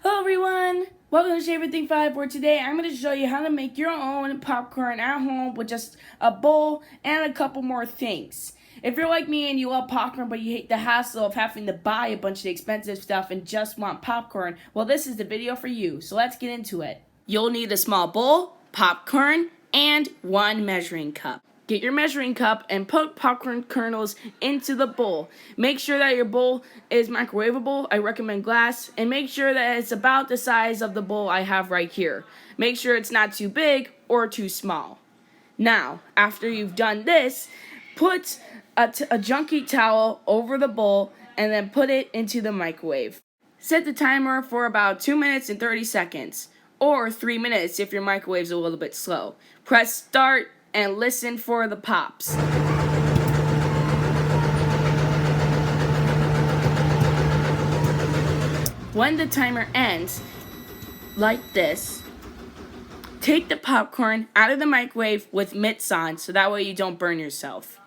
Hello everyone! Welcome to Everything 5, where today I'm going to show you how to make your own popcorn at home with just a bowl and a couple more things. If you're like me and you love popcorn but you hate the hassle of having to buy a bunch of expensive stuff and just want popcorn, well, this is the video for you, so let's get into it. You'll need a small bowl, popcorn, and one measuring cup. Get your measuring cup and put popcorn kernels into the bowl. Make sure that your bowl is microwaveable. I recommend glass. And make sure that it's about the size of the bowl I have right here. Make sure it's not too big or too small. Now, after you've done this, put a junky towel over the bowl and then put it into the microwave. Set the timer for about 2 minutes and 30 seconds. Or 3 minutes if your microwave's a little bit slow. Press start and listen for the pops. When the timer ends, like this, take the popcorn out of the microwave with mitts on so that way you don't burn yourself.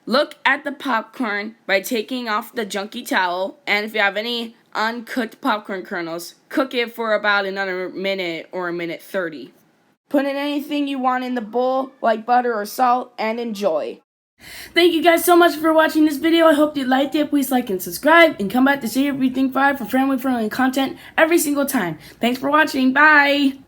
Look at the popcorn by taking off the junky towel, and if you have any uncooked popcorn kernels, cook it for about another minute or a minute 30. Put in anything you want in the bowl, like butter or salt, and enjoy. Thank you guys so much for watching this video. I hope you liked it. Please like and subscribe, and come back to See Everything 5 for family-friendly content every single time. Thanks for watching. Bye!